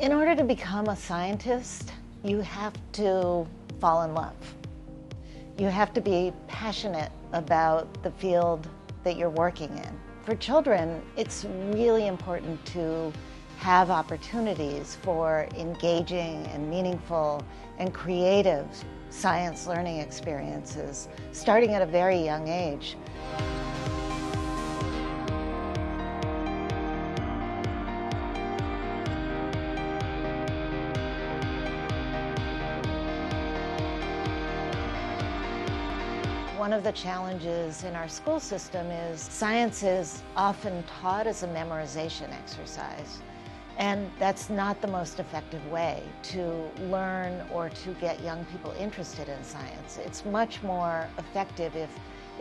In order to become a scientist, you have to fall in love. You have to be passionate about the field that you're working in. For children, it's really important to have opportunities for engaging and meaningful and creative science learning experiences, starting at a very young age. One of the challenges in our school system is science is often taught as a memorization exercise, and that's not the most effective way to learn or to get young people interested in science. It's much more effective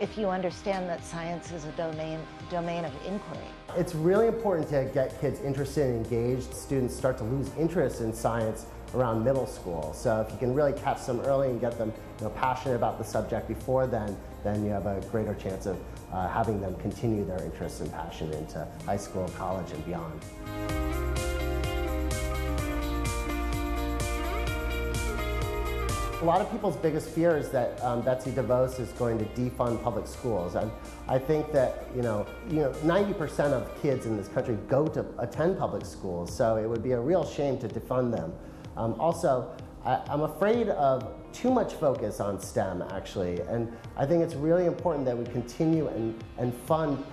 if you understand that science is a domain of inquiry. It's really important to get kids interested and engaged. Students start to lose interest in science around middle school. So if you can really catch them early and get them passionate about the subject before then you have a greater chance of having them continue their interest and passion into high school, college, and beyond. A lot of people's biggest fear is that Betsy DeVos is going to defund public schools. I think that 90% of kids in this country go to attend public schools, so it would be a real shame to defund them. Also, I'm afraid of too much focus on STEM, actually, and I think it's really important that we continue and fund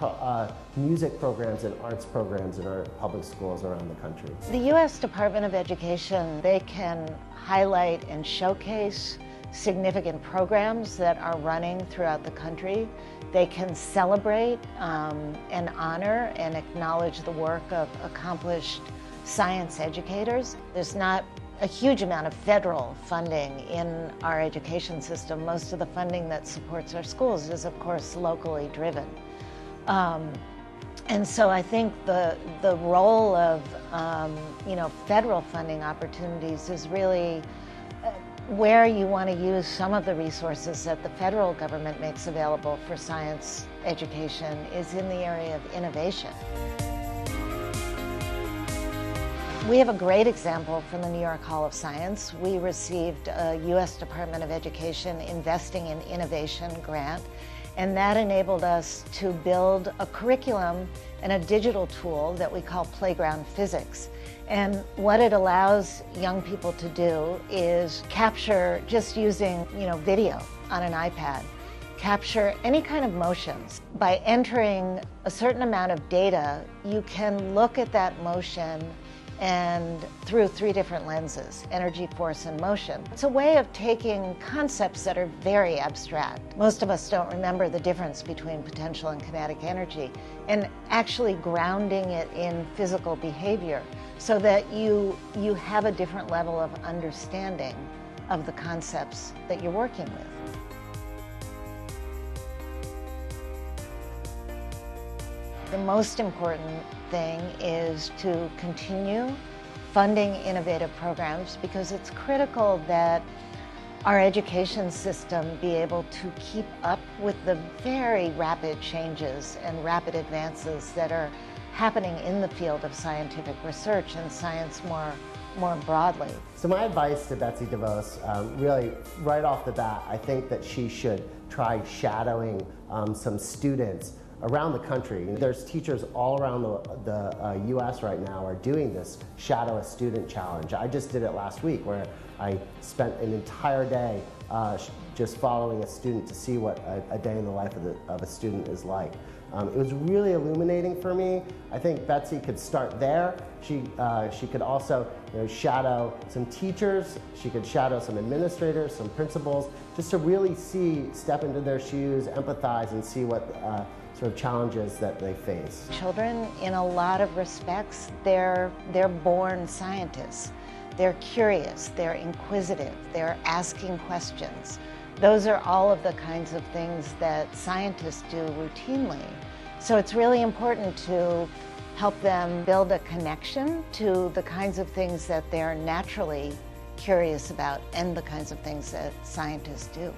music programs and arts programs in our public schools around the country. The U.S. Department of Education, they can highlight and showcase significant programs that are running throughout the country. They can celebrate and honor and acknowledge the work of accomplished science educators. There's not a huge amount of federal funding in our education system. Most of the funding that supports our schools is, of course, locally driven. And so I think the role of federal funding opportunities is really where you want to use some of the resources that the federal government makes available for science education is in the area of innovation. We have a great example from the New York Hall of Science. We received a U.S. Department of Education Investing in Innovation grant, and that enabled us to build a curriculum and a digital tool that we call Playground Physics. And what it allows young people to do is capture, just using video on an iPad, capture any kind of motions. By entering a certain amount of data, you can look at that motion and through 3 different lenses: energy, force, and motion. It's a way of taking concepts that are very abstract. Most of us don't remember the difference between potential and kinetic energy, and actually grounding it in physical behavior so that you have a different level of understanding of the concepts that you're working with. The most important thing is to continue funding innovative programs, because it's critical that our education system be able to keep up with the very rapid changes and rapid advances that are happening in the field of scientific research and science more broadly. So my advice to Betsy DeVos, really right off the bat, I think that she should try shadowing some students around the country. There's teachers all around the U.S. right now are doing this Shadow a Student challenge. I just did it last week, where I spent an entire day just following a student to see what a day in the life of a student is like. It was really illuminating for me. I think Betsy could start there. She could also shadow some teachers. She could shadow some administrators, some principals, just to really step into their shoes, empathize, and see what sort of challenges that they face. Children, in a lot of respects, they're born scientists. They're curious, they're inquisitive, they're asking questions. Those are all of the kinds of things that scientists do routinely. So it's really important to help them build a connection to the kinds of things that they're naturally curious about and the kinds of things that scientists do.